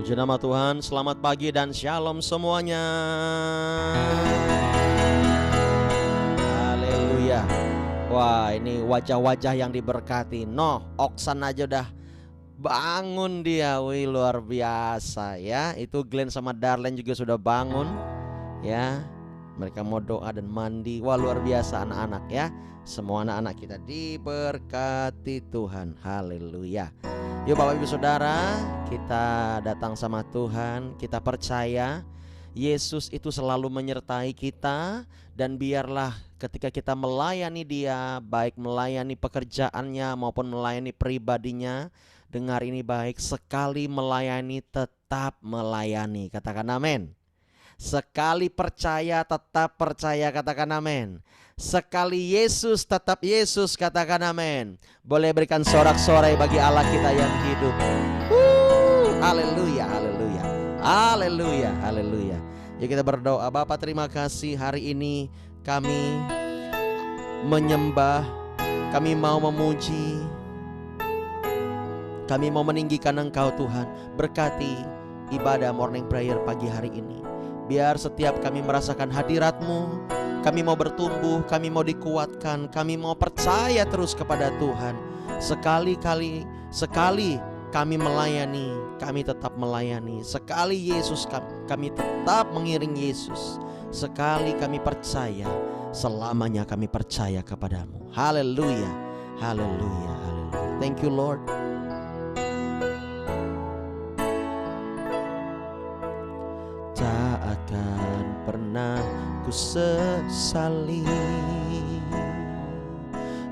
Puji nama Tuhan, selamat pagi dan shalom semuanya. Haleluya. Wah, ini wajah-wajah yang diberkati. Oksan aja udah bangun dia. Wih, luar biasa ya. Itu Glenn sama Darlene juga sudah bangun ya. Mereka mau doa dan mandi. Wah, luar biasa anak-anak ya. Semua anak-anak kita diberkati Tuhan. Haleluya. Yuk Bapak Ibu Saudara, kita datang sama Tuhan. Kita percaya Yesus itu selalu menyertai kita. Dan biarlah ketika kita melayani Dia, baik melayani pekerjaannya maupun melayani pribadinya, dengar ini baik, sekali melayani tetap melayani. Katakan amin. Sekali percaya tetap percaya, katakan amin. Sekali Yesus tetap Yesus, katakan amin. Boleh berikan sorak-sorai bagi Allah kita yang hidup. Haleluya, haleluya, haleluya, haleluya. Yuk kita berdoa. Bapa, terima kasih hari ini kami menyembah, kami mau memuji, kami mau meninggikan Engkau Tuhan. Berkati ibadah morning prayer pagi hari ini. Biar setiap kami merasakan hadirat-Mu, kami mau bertumbuh, kami mau dikuatkan, kami mau percaya terus kepada Tuhan. Sekali kami melayani, kami tetap melayani. Sekali Yesus, kami tetap mengiring Yesus. Sekali kami percaya, selamanya kami percaya kepadamu. Haleluya, haleluya, haleluya. Thank you Lord. Tak akan pernah ku sesali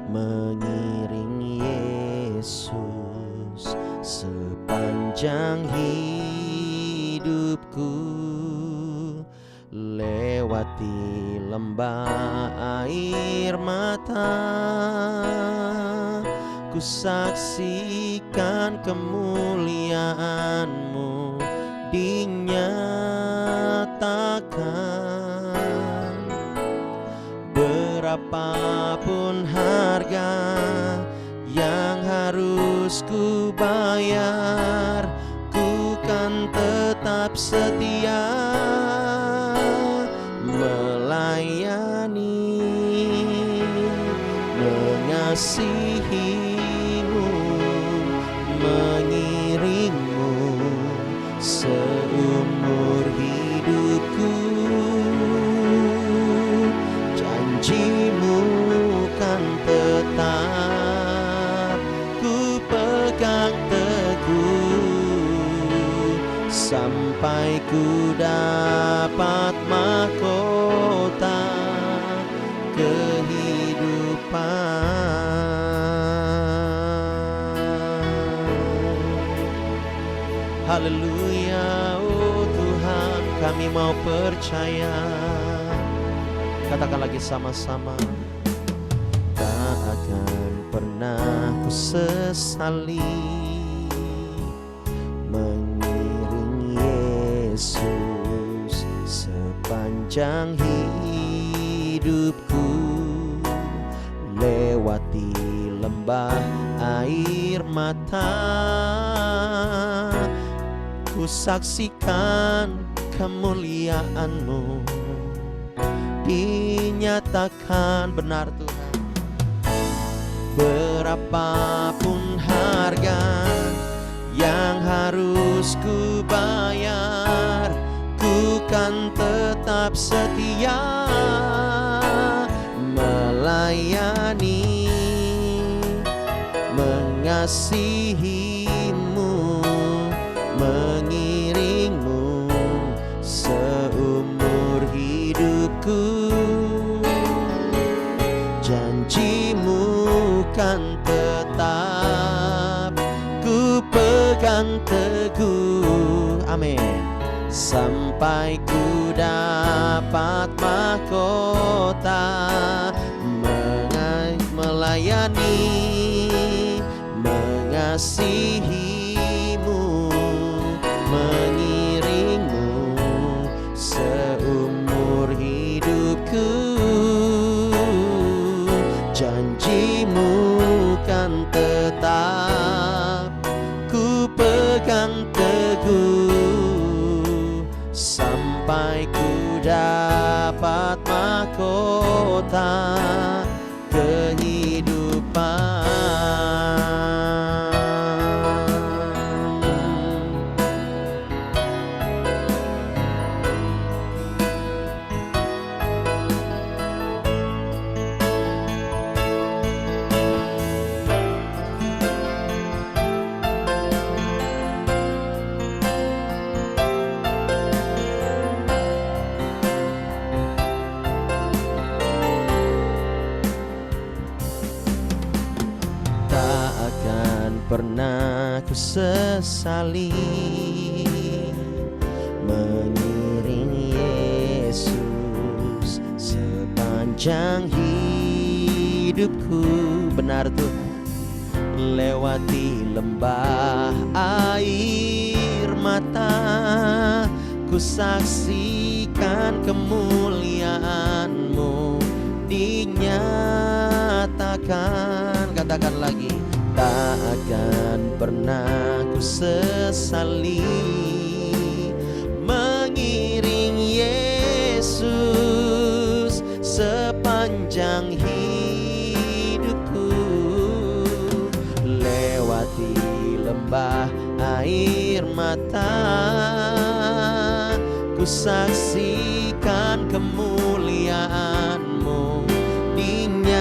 mengiring Yesus sepanjang hidupku. Lewati lembah air mata, ku saksikan kemuliaan-Mu dinyatakan. Berapapun harga yang harus ku bayar, ku kan tetap setia melayani, mengasihi-Mu, mengiring-Mu seumur hidupku. Janji-Mu kan tetap ku pegang teguh, sampai ku dapat mahkota kehidupan. Haleluya, oh Tuhan, kami mau percaya. Katakan lagi sama-sama. Tak akan pernah ku sesali mengiring Yesus sepanjang hidupku. Lewati lembah air mata, ku saksikan kemuliaan-Mu dinyatakan. Benar Tuhan. Berapapun harga yang harus ku bayar, ku kan tetap setia melayani, mengasihi-Mu, mengiring-Mu seumur hidupku. Janji-Mu kan tetap ku pegang teguh. Amin. Sampai ku dapat mahkota, melayani, mengasihi-Mu, mengiring-Mu seumur hidupku. Janji-Mu kan tetap ku pegang teguh. pernah ku sesali, mengiring Yesus sepanjang hidupku. Benar tuh. Lewati lembah air mata, ku saksikan kemuliaan-Mu dinyatakan. Katakan lagi. Tak akan pernah ku sesali, mengiring Yesus sepanjang hidupku. Lewati lembah air mata, ku saksikan kemuliaan-Mu dinyatakan.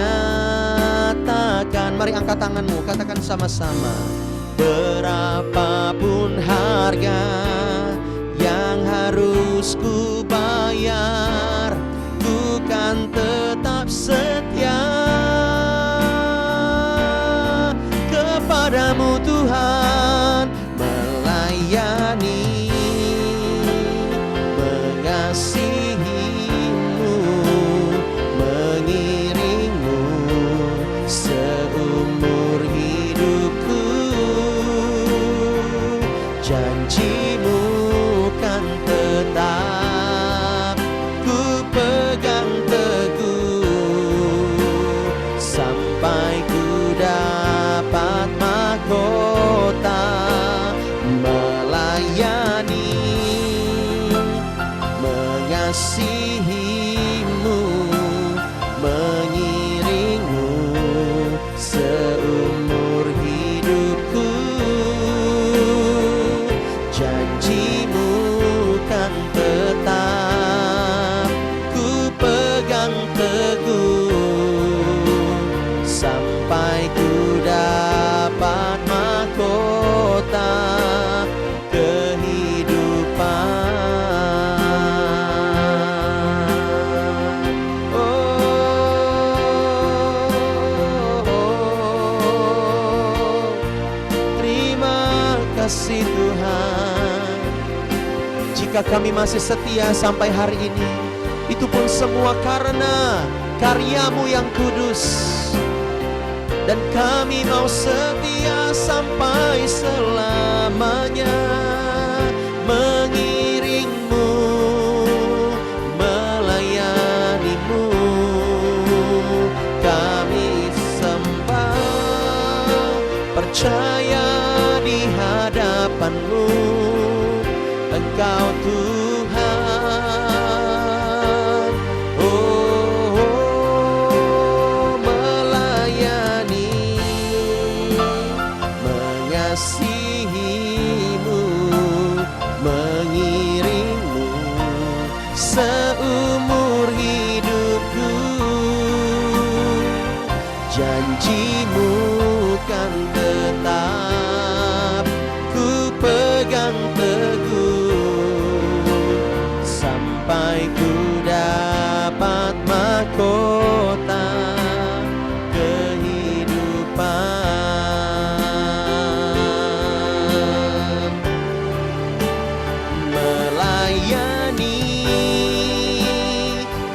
Mari angkat tanganmu, katakan sama-sama. Berapapun harga yang harus ku bayar, ku kan tetap setia kepadamu Tuhan, melayani, mengasihi-Mu, mengiring-Mu seumur hidupku. Janji-Mu kan tetap ku pegang teguh, sampai ku dapat mahkota. Melayani, mengasihi-Mu, mengiring-Mu seumur hidupku. Janji-Mu kan tetap ku pegang teguh, sampai ku dapat mahkota kehidupan. Terima kasih Tuhan. Jika kami masih setia sampai hari ini, itu pun semua karena karya-Mu yang kudus. Dan kami mau setia sampai selamanya, mengiring-Mu, melayani-Mu. Kami sembah, percaya di hadapan-Mu, Engkau Tuhan. Melayani, mengasihi-Mu, mengiring-Mu seumur hidupku. Janji-Mu kan tetap ku pegang teguh, sampai ku dapat mahkota kehidupan. Melayani,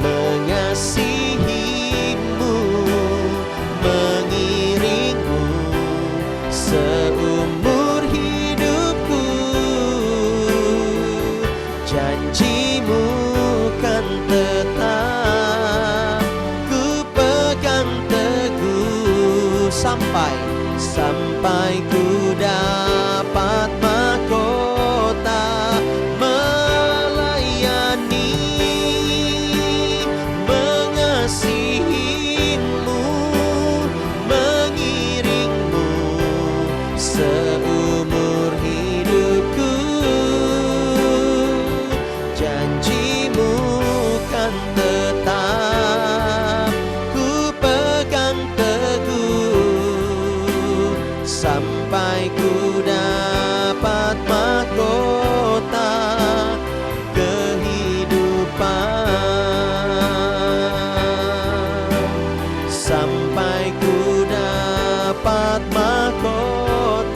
mengasihi-Mu, mengiring-Mu seumur hidupku. Janji-Mu kan tetap ku pegang teguh, sampai ku dapat mahkota. Melayani, mengasihi-Mu, mengiring-Mu seumur hidupku. Janji-Mu kan tetap ku pegang teguh, sampai ku dapat mahkota kehidupan. Sampai ku dapat mahkota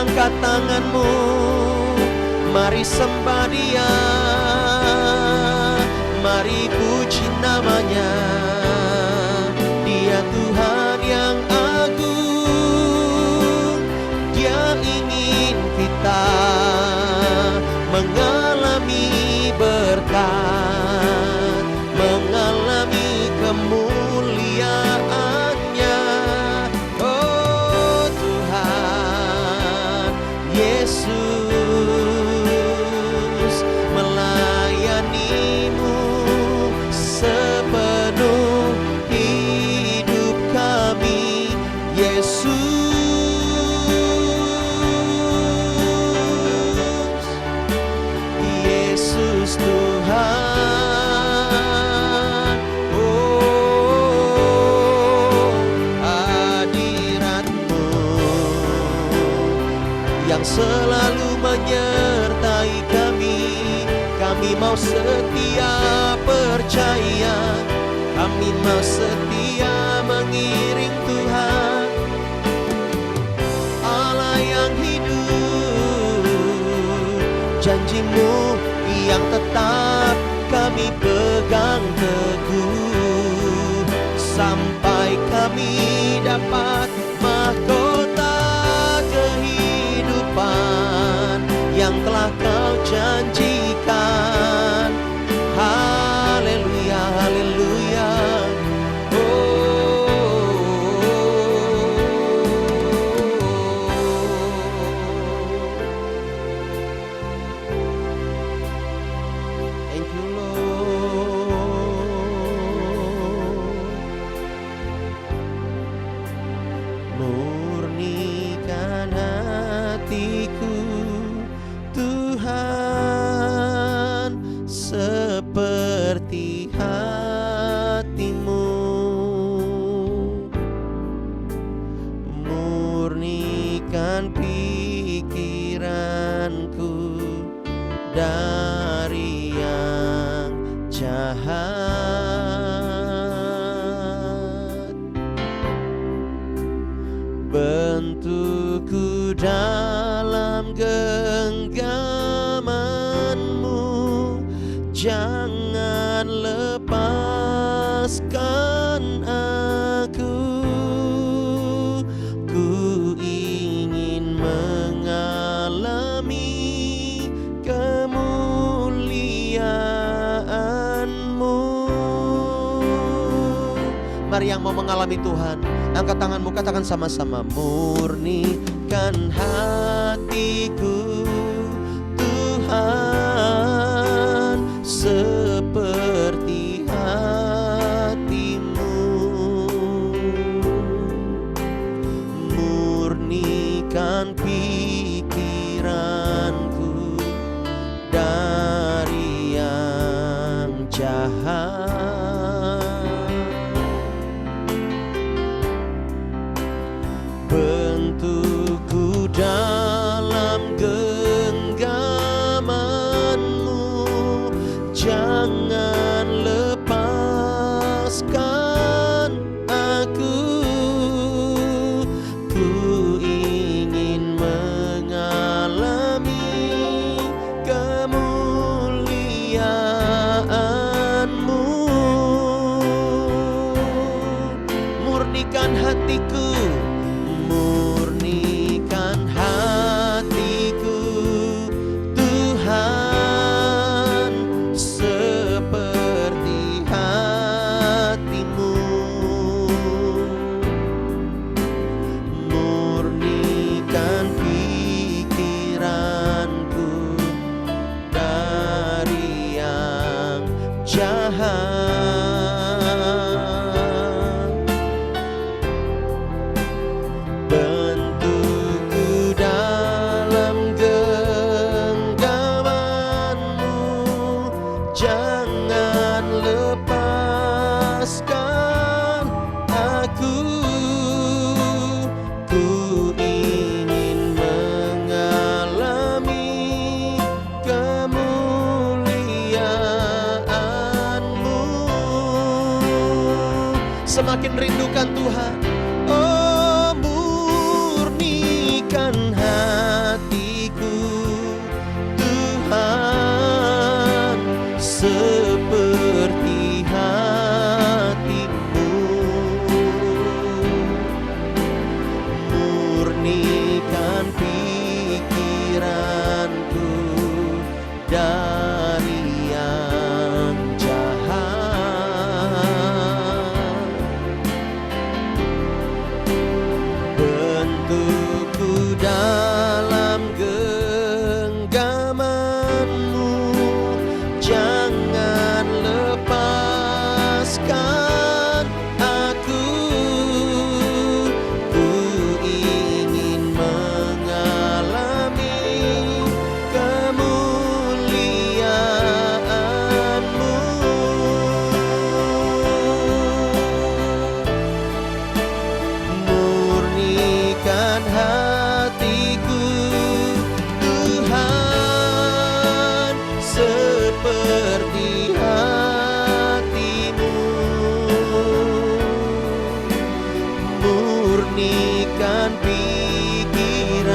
angkat tanganmu, mari sembah Dia, mari puji namanya. Dia Tuhan yang agung, Dia ingin kita mengalami berkat, mengalami kemuliaan-Nya. Oh Tuhan Yesus, melayanimu sepenuh hidup kami. Yesus Tuhan, oh hadirat-Mu yang selalu menyertai kami. Kami mau setia percaya, kami mau setia mengiring Tuhan, Allah yang hidup. Janji-Mu yang tetap kami pegang teguh, sampai kami dapat mahkota kehidupan yang telah Kau janjikan. Haleluya, haleluya. Murnikan hatiku Tuhan, seperti hati-Mu. Murnikan pikiranku dari yang jahat. Bentukku dalam genggaman-Mu, jangan lepaskan aku. Ku ingin mengalami kemuliaan-Mu. Mari yang mau mengalami Tuhan, angkat tanganmu, katakan sama-sama. Murnikan hatiku Tuhan, seperti hati-Mu. Murnikan pikiranku dari yang jahat. Bentukku dalam genggaman-Mu, jangan lepaskan aku. Ku ingin mengalami kemuliaan-Mu. Murnikan hatiku, murnikan hatiku Tuhan, seperti hati-Mu. Murnikan pikiranku dari yang jahat. Bentukku dalam genggaman-Mu, jangan lepaskan aku. Ku ingin mengalami kemuliaan-Mu. Semakin rindukan Tuhan, oh murnikan hati murnikan pikiranku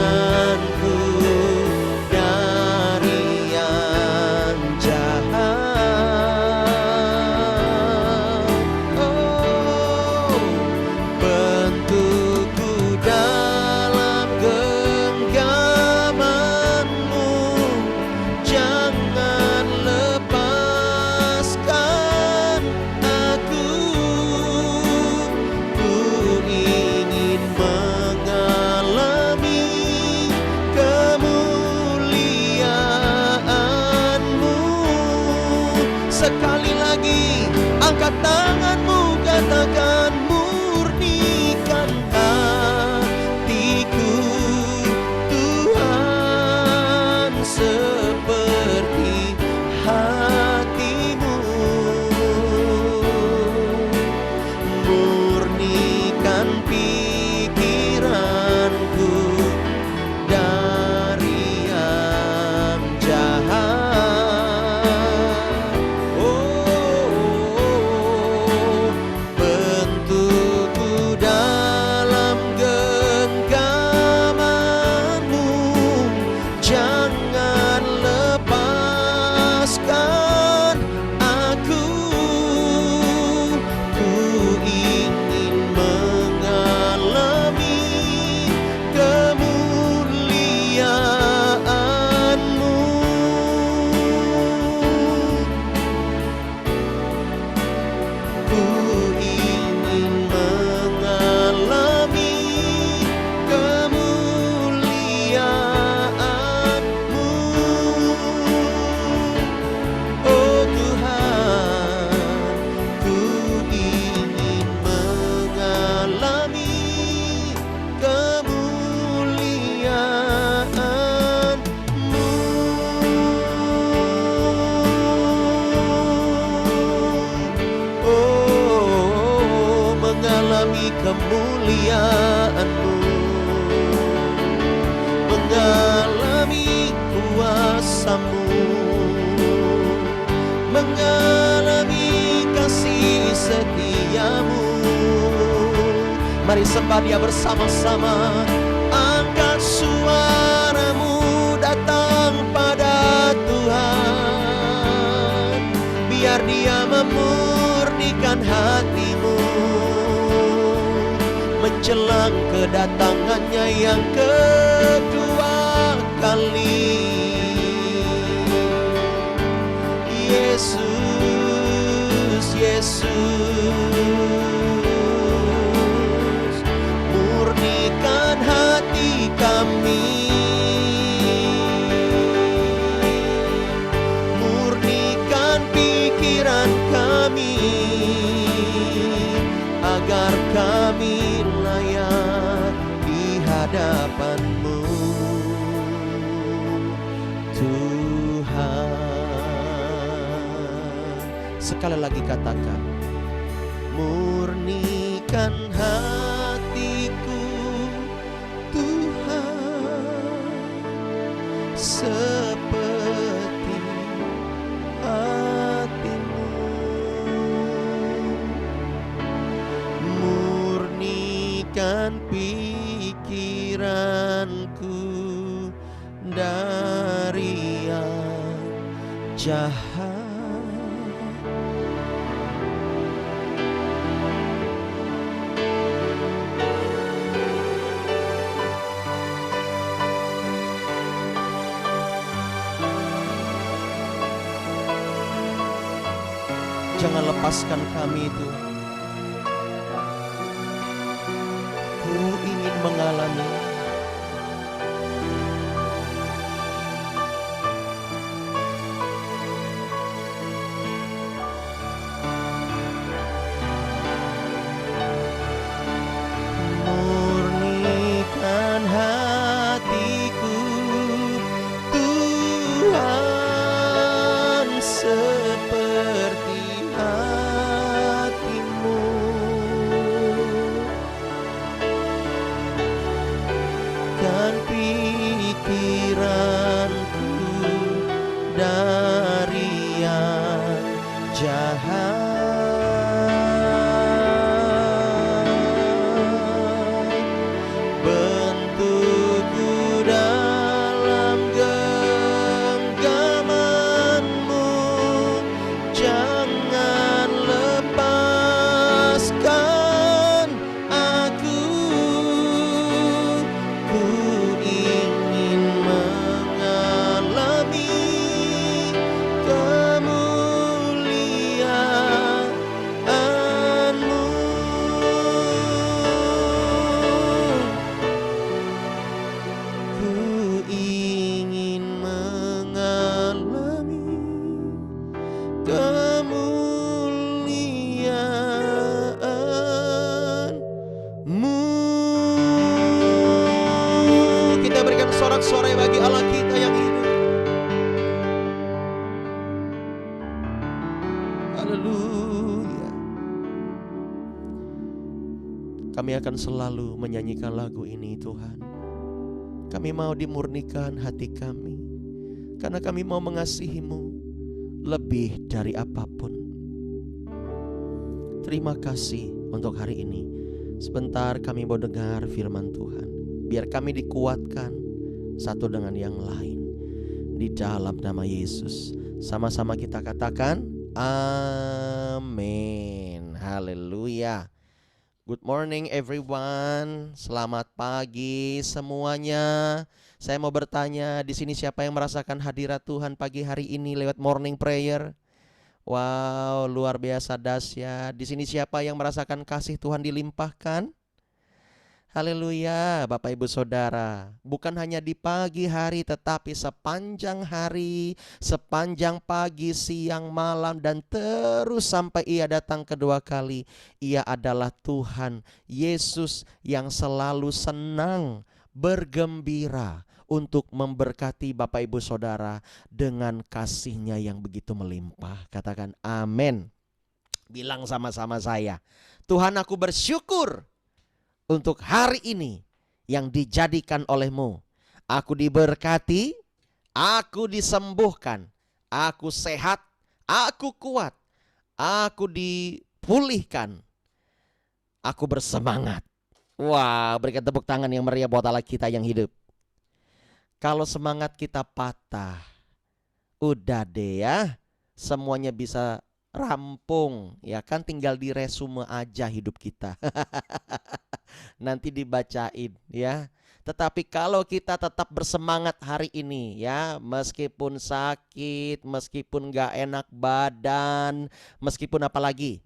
dari yang jahat. Oh, bentukku dalam genggamanmu, jangan lepaskan aku. Ku ingin mengalami kemuliaan-Mu. Sekali lagi angkat tanganmu, katakan murnikan hatiku Tuhan seperti hati-Mu. Murnikan pikiranku dari yang jahat. Oh, bentukku dalam genggamanmu, jangan lepaskan aku. Ku ingin mengalami kemuliaan-Mu. Ku ingin mengalami kemuliaan-Mu. Oh Tuhan, ku ingin mengalami kemuliaan-Mu. Oh, mengalami kemuliaan-Mu, mengalami kuasa-Mu, mengalami kasih setia-Mu. Mari sembah Dia bersama-sama. Angkat suaramu, datang pada Tuhan. Biar Dia memurnikan hatimu menjelang kedatangannya yang kedua kali. Yesus, Yesus, murnikan hati kami, murnikan pikiran kami, agar kami layak di hadapan-Mu, Tuhan. Sekali lagi katakan, murnikan hatiku Tuhan seperti hati-Mu. Murnikan pikiranku dari yang jahat. Jangan lepaskan kami itu. Ku ingin mengalami murnikan hatiku Tuhan seperti hati-Mu. Kami akan selalu menyanyikan lagu ini Tuhan. Kami mau dimurnikan hati kami, karena kami mau mengasihi-Mu lebih dari apapun. Terima kasih untuk hari ini. Sebentar kami mau dengar firman Tuhan. Biar kami dikuatkan satu dengan yang lain. Di dalam nama Yesus. Sama-sama kita katakan amin. Haleluya. Good morning everyone. Selamat pagi semuanya. Saya mau bertanya, di sini siapa yang merasakan hadirat Tuhan pagi hari ini lewat morning prayer? Wow, luar biasa dahsyat. Di sini siapa yang merasakan kasih Tuhan dilimpahkan? Haleluya, Bapak Ibu Saudara. Bukan hanya di pagi hari, tetapi sepanjang hari, sepanjang pagi, siang, malam, dan terus sampai Ia datang kedua kali. Ia adalah Tuhan Yesus yang selalu senang, bergembira untuk memberkati Bapak Ibu Saudara dengan kasih-Nya yang begitu melimpah. Katakan amin. Bilang sama-sama saya, Tuhan, aku bersyukur untuk hari ini yang dijadikan oleh-Mu. Aku diberkati, aku disembuhkan, aku sehat, aku kuat, aku dipulihkan, aku bersemangat. Wah, berikan tepuk tangan yang meriah buat Allah kita yang hidup. Kalau semangat kita patah, udah deh ya, semuanya bisa rampung, ya kan, tinggal di resume aja hidup kita. Nanti dibacain ya. Tetapi kalau kita tetap bersemangat hari ini ya, meskipun sakit, meskipun gak enak badan, meskipun apa lagi?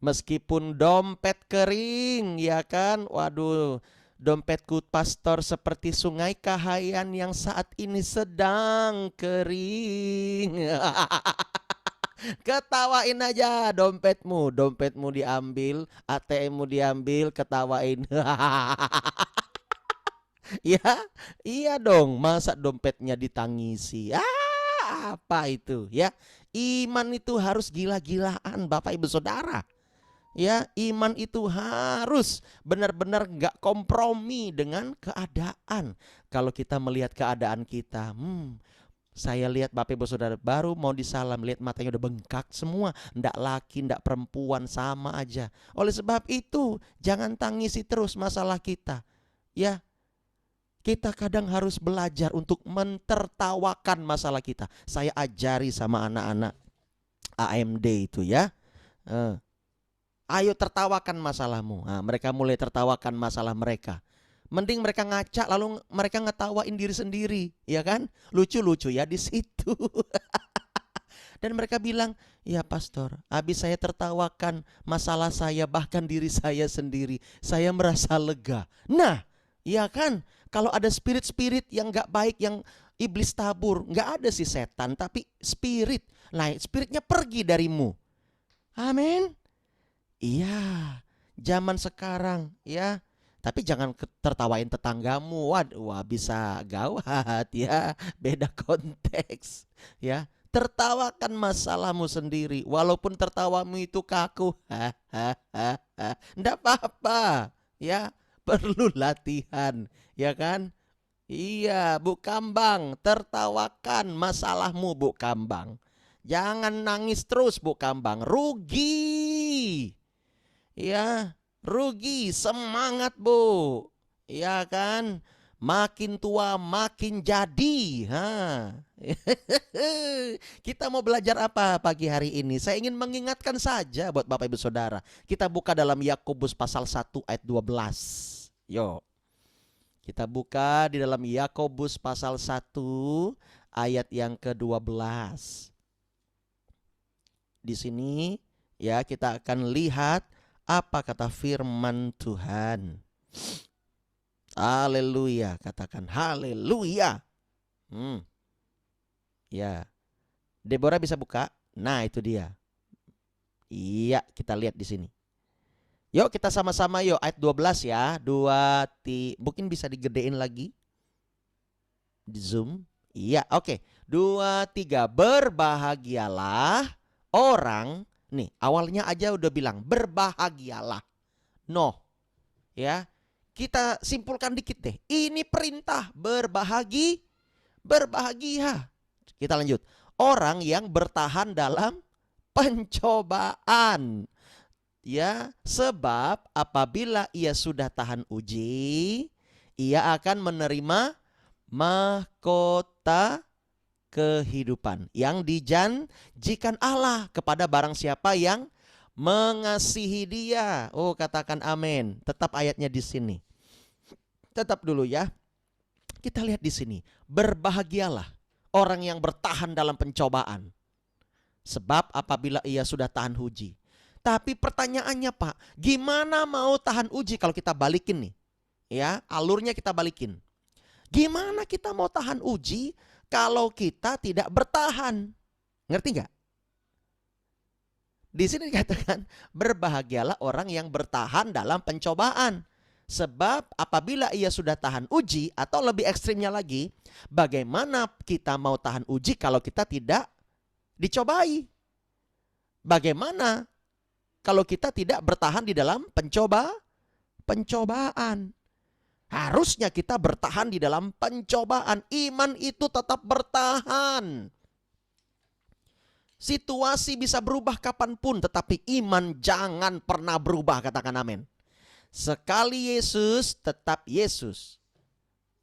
Meskipun dompet kering, ya kan? Waduh, dompetku pastor seperti sungai Kahayan yang saat ini sedang kering. Ketawain aja dompetmu diambil, ATM-mu diambil, ketawain. Ya, iya dong, masa dompetnya ditangisi? Apa itu ya? Iman itu harus gila-gilaan Bapak Ibu Saudara. Ya, iman itu harus benar-benar gak kompromi dengan keadaan. Kalau kita melihat keadaan kita, saya lihat Bapak Ibu Saudara baru mau disalam, lihat matanya udah bengkak semua. Ndak laki, ndak perempuan, sama aja. Oleh sebab itu, jangan tangisi terus masalah kita. Ya, kita kadang harus belajar untuk mentertawakan masalah kita. Saya ajari sama anak-anak AMD itu ya. Ayo tertawakan masalahmu. Nah, mereka mulai tertawakan masalah mereka. Mending mereka ngaca lalu mereka ngetawain diri sendiri, ya kan? Lucu-lucu ya di situ. Dan mereka bilang, ya pastor, habis saya tertawakan masalah saya, bahkan diri saya sendiri, saya merasa lega. Nah, ya kan? Kalau ada spirit-spirit yang gak baik, yang iblis tabur, gak ada sih setan, tapi spirit. Nah, spiritnya pergi darimu. Amin. Iya, zaman sekarang ya. Tapi jangan tertawain tetanggamu. Wah, bisa gawat ya. Beda konteks ya. Tertawakan masalahmu sendiri. Walaupun tertawamu itu kaku. Nggak apa-apa ya. Perlu latihan ya kan. Iya, Bu Kambang, tertawakan masalahmu Bu Kambang. Jangan nangis terus Bu Kambang. Rugi. Ya, rugi, semangat Bu. Ya kan, makin tua makin jadi. Kita mau belajar apa pagi hari ini? Saya ingin mengingatkan saja buat Bapak Ibu Saudara. Kita buka dalam Yakobus pasal 1 ayat 12. Yo, kita buka di dalam Yakobus pasal 1 ayat yang ke-12. Di sini ya kita akan lihat apa kata firman Tuhan. Haleluya, katakan haleluya. Ya, Deborah bisa buka. Nah, itu dia. Iya, kita lihat di sini. Yuk kita sama-sama yuk ayat 12 ya. Mungkin bisa digedein lagi di Zoom. Iya, oke. 2, 3. Berbahagialah orang. Nih, awalnya aja udah bilang berbahagialah. No. Ya, kita simpulkan dikit deh. Ini perintah berbahagia. Kita lanjut. Orang yang bertahan dalam pencobaan. Ya, sebab apabila ia sudah tahan uji, ia akan menerima mahkota kehidupan yang dijanjikan Allah kepada barang siapa yang mengasihi Dia. Oh, katakan amin. Tetap ayatnya di sini. Tetap dulu ya. Kita lihat di sini. Berbahagialah orang yang bertahan dalam pencobaan. Sebab apabila ia sudah tahan uji. Tapi pertanyaannya Pak, gimana mau tahan uji kalau kita balikin nih? Ya, alurnya kita balikin. Gimana kita mau tahan uji kalau kita tidak bertahan? Ngerti nggak? Di sini dikatakan berbahagialah orang yang bertahan dalam pencobaan. Sebab apabila ia sudah tahan uji, atau lebih ekstrimnya lagi, bagaimana kita mau tahan uji kalau kita tidak dicobai? Bagaimana kalau kita tidak bertahan di dalam pencobaan? Harusnya kita bertahan di dalam pencobaan. Iman itu tetap bertahan. Situasi bisa berubah kapanpun, tetapi iman jangan pernah berubah. Katakan amin. Sekali Yesus, tetap Yesus.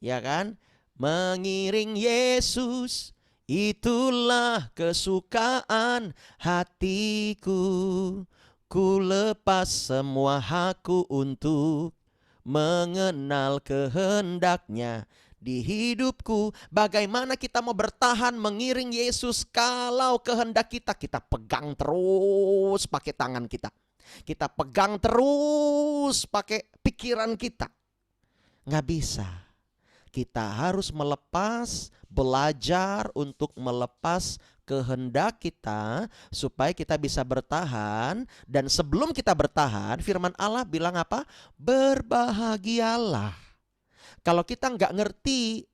Ya kan? Mengiring Yesus, itulah kesukaan hatiku. Ku lepas semua hakku untuk mengenal kehendaknya di hidupku. Bagaimana kita mau bertahan mengiring Yesus kalau kehendak kita pegang terus pakai tangan kita. Kita pegang terus pakai pikiran kita. Nggak bisa. Kita harus melepas, belajar untuk melepas kehendak kita supaya kita bisa bertahan. Dan sebelum kita bertahan, firman Allah bilang apa? Berbahagialah. Kalau kita nggak ngerti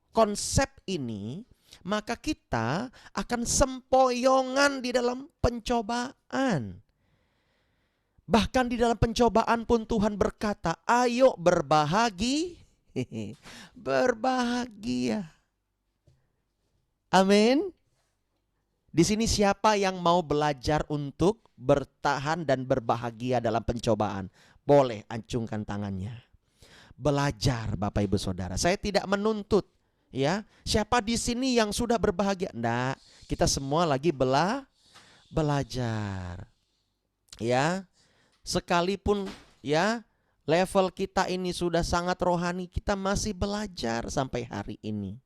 konsep ini, maka kita akan sempoyongan di dalam pencobaan. Bahkan di dalam pencobaan pun Tuhan berkata, ayo berbahagia. Amin. Di sini siapa yang mau belajar untuk bertahan dan berbahagia dalam pencobaan? Boleh acungkan tangannya. Belajar Bapak Ibu Saudara. Saya tidak menuntut ya. Siapa di sini yang sudah berbahagia? Enggak. Kita semua lagi belajar. Ya. Sekalipun ya level kita ini sudah sangat rohani, kita masih belajar sampai hari ini.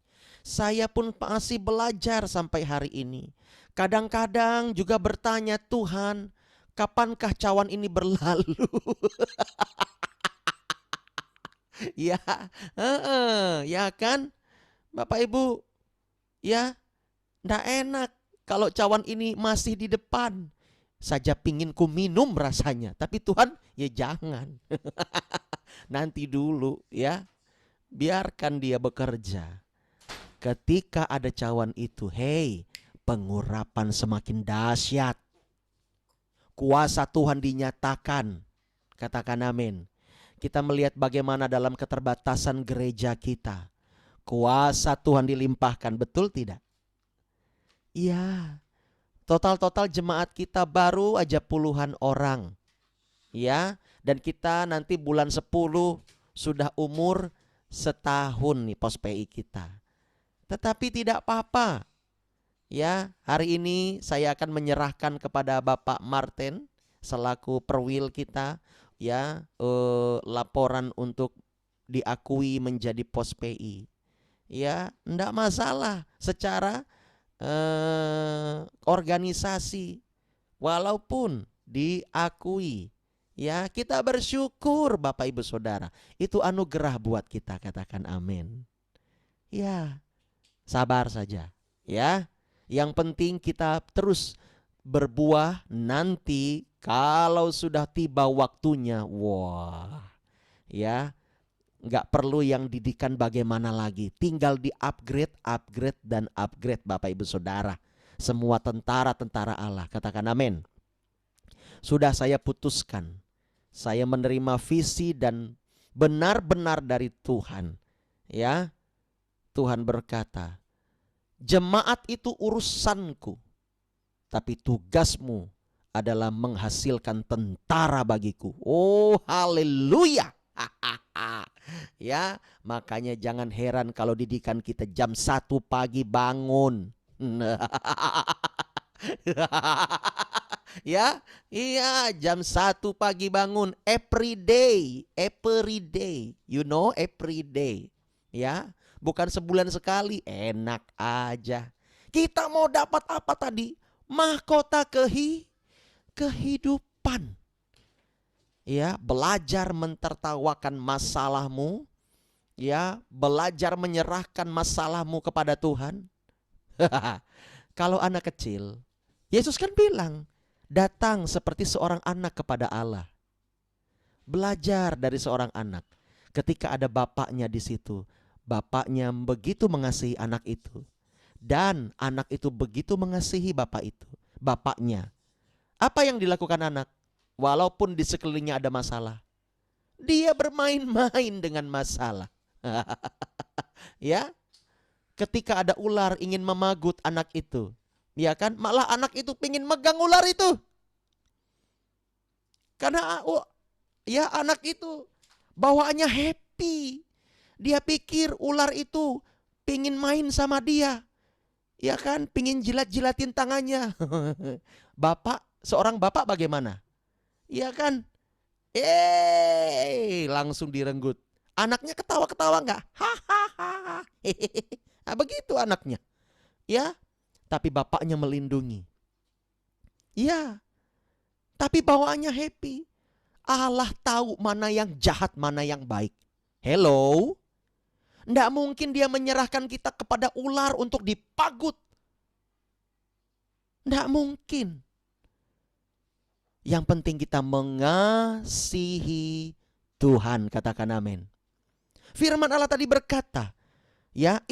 Saya pun masih belajar sampai hari ini. Kadang-kadang juga bertanya, Tuhan, kapankah cawan ini berlalu? Ya, ya kan, Bapak Ibu, ya, nggak enak kalau cawan ini masih di depan. Saja pingin ku minum rasanya, tapi Tuhan, ya jangan. Nanti dulu ya, biarkan dia bekerja. Ketika ada cawan itu, hey, pengurapan semakin dahsyat. Kuasa Tuhan dinyatakan. Katakan amin. Kita melihat bagaimana dalam keterbatasan gereja kita, kuasa Tuhan dilimpahkan, betul tidak? Iya. Total jemaat kita baru aja puluhan orang. Ya, dan kita nanti bulan 10 sudah umur setahun nih pos PI kita. Tetapi tidak apa-apa. Ya, hari ini saya akan menyerahkan kepada Bapak Martin selaku perwil kita ya, laporan untuk diakui menjadi pos PI. Ya, enggak masalah secara organisasi, walaupun diakui. Ya, kita bersyukur Bapak Ibu Saudara. Itu anugerah buat kita, katakan amin. Ya, sabar saja ya. Yang penting kita terus berbuah, nanti kalau sudah tiba waktunya, wah, ya, nggak perlu yang didikan bagaimana lagi. Tinggal di upgrade Bapak Ibu Saudara. Semua tentara Allah, katakan amin. Sudah saya putuskan Saya menerima visi dan benar-benar dari Tuhan. Ya, Tuhan berkata, jemaat itu urusanku, tapi tugasmu adalah menghasilkan tentara bagiku. Oh, haleluya. Ya, makanya jangan heran kalau didikan kita jam 1 pagi bangun. Ya, iya, jam 1 pagi bangun every day, you know, every day. Ya, bukan sebulan sekali, enak aja. Kita mau dapat apa tadi? Mahkota kehidupan. Ya, belajar mentertawakan masalahmu, ya, belajar menyerahkan masalahmu kepada Tuhan. Kalau anak kecil, Yesus kan bilang, datang seperti seorang anak kepada Allah. Belajar dari seorang anak. Ketika ada bapaknya di situ, bapaknya begitu mengasihi anak itu, dan anak itu begitu mengasihi bapaknya. Apa yang dilakukan anak? Walaupun di sekelilingnya ada masalah, dia bermain-main dengan masalah. Ya, ketika ada ular ingin memagut anak itu, ya kan, malah anak itu pingin megang ular itu. Karena ya anak itu bawaannya happy. Dia pikir ular itu pingin main sama dia. Ya kan, pingin jilat-jilatin tangannya. Seorang bapak bagaimana? Iya kan? Langsung direnggut. Anaknya ketawa-ketawa nggak? Hahaha. Nah, begitu anaknya. Ya, tapi bapaknya melindungi. Iya, tapi bawaannya happy. Allah tahu mana yang jahat, mana yang baik. Hello? Nggak mungkin dia menyerahkan kita kepada ular untuk dipagut. Nggak mungkin. Yang penting kita mengasihi Tuhan, katakan amin. Firman Allah tadi berkata, ya,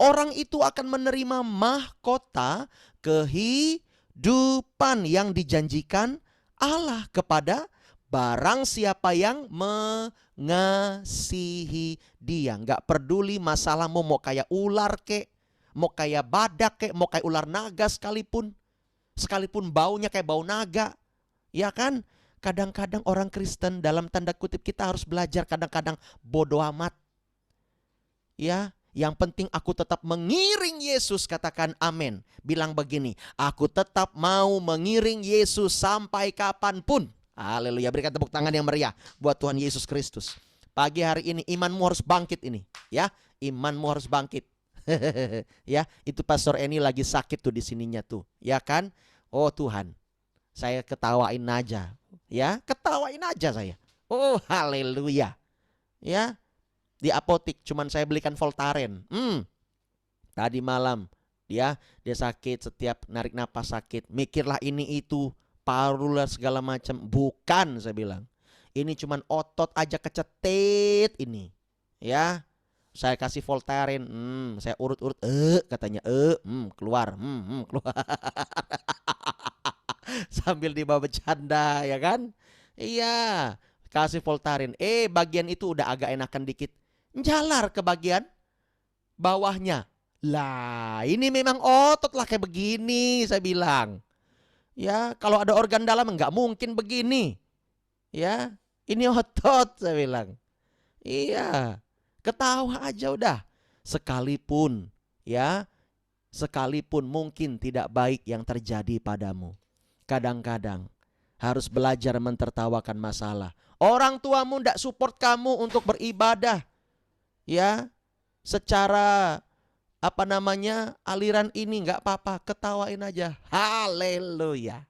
orang itu akan menerima mahkota kehidupan yang dijanjikan Allah kepada barang siapa yang mengasihi dia. Nggak peduli masalahmu mau kayak ular kek, mau kayak badak kek, mau kayak ular naga sekalipun baunya kayak bau naga. Ya kan? Kadang-kadang orang Kristen dalam tanda kutip kita harus belajar kadang-kadang bodoh amat. Ya, yang penting aku tetap mengiring Yesus, katakan amin. Bilang begini, aku tetap mau mengiring Yesus sampai kapanpun. Haleluya, berikan tepuk tangan yang meriah buat Tuhan Yesus Kristus. Pagi hari ini imanmu harus bangkit ini, ya. Imanmu harus bangkit. Ya, itu Pastor Eni lagi sakit tuh di sininya tuh, ya kan? Oh Tuhan, saya ketawain aja, ya, ketawain aja saya. Oh haleluya, ya. Di apotik cuman saya belikan Voltaren. Tadi malam dia sakit, setiap narik napas sakit. Mikirlah ini itu, paru lah segala macam. Bukan, saya bilang. Ini cuman otot aja kecetit ini. Ya. Saya kasih Voltaren, saya urut-urut, katanya, keluar, keluar. Sambil dibawa bercanda, ya kan? Iya, kasih Voltaren. Bagian itu udah agak enakan dikit. Jalar ke bagian bawahnya. Lah, ini memang otot lah kayak begini, saya bilang. Ya, kalau ada organ dalam nggak mungkin begini. Ya, ini otot, saya bilang. Iya. Ketawa aja udah. Sekalipun mungkin tidak baik yang terjadi padamu. Kadang-kadang harus belajar mentertawakan masalah. Orang tuamu tidak support kamu untuk beribadah. Ya, secara aliran ini nggak apa-apa, ketawain aja. Haleluya.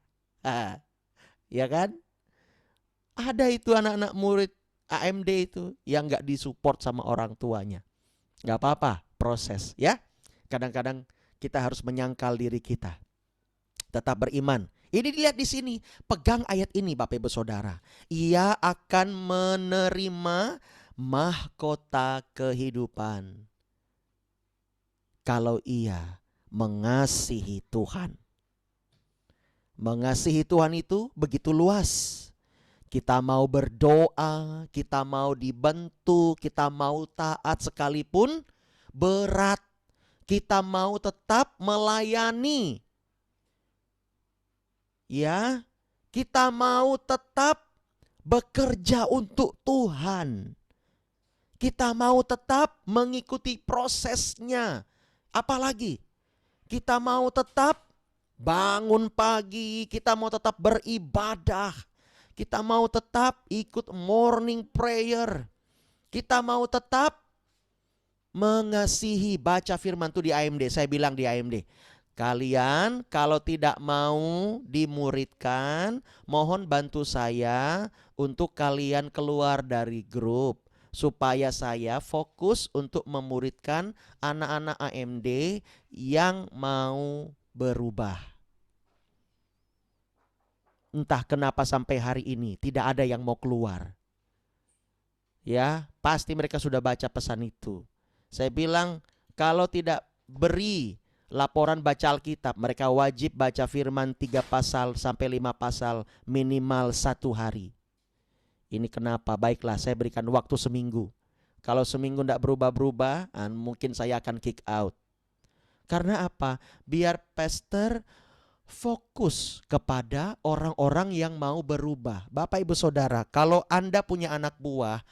Ya kan? Ada itu anak-anak murid AMD itu yang nggak disupport sama orang tuanya. Nggak apa-apa, proses ya. Kadang-kadang kita harus menyangkal diri kita. Tetap beriman. Ini dilihat di sini. Pegang ayat ini Bapak Ibu Saudara. Ia akan menerima mahkota kehidupan kalau ia mengasihi Tuhan. Mengasihi Tuhan itu begitu luas. Kita mau berdoa, kita mau dibentuk, kita mau taat sekalipun berat. Kita mau tetap melayani. Ya, kita mau tetap bekerja untuk Tuhan. Kita mau tetap mengikuti prosesnya. Apalagi kita mau tetap bangun pagi, kita mau tetap beribadah. Kita mau tetap ikut morning prayer. Kita mau tetap mengasihi, baca firman itu di AMD. Saya bilang di AMD, kalian kalau tidak mau dimuridkan, mohon bantu saya untuk kalian keluar dari grup, supaya saya fokus untuk memuridkan anak-anak AMD yang mau berubah. Entah kenapa sampai hari ini tidak ada yang mau keluar. Ya, pasti mereka sudah baca pesan itu. Saya bilang, kalau tidak beri laporan baca Alkitab, mereka wajib baca firman 3 pasal sampai 5 pasal minimal 1 hari. Ini kenapa? Baiklah, saya berikan waktu seminggu. Kalau seminggu tidak berubah-berubah, mungkin saya akan kick out. Karena apa? Biar pastor fokus kepada orang-orang yang mau berubah. Bapak Ibu Saudara, kalau Anda punya anak buah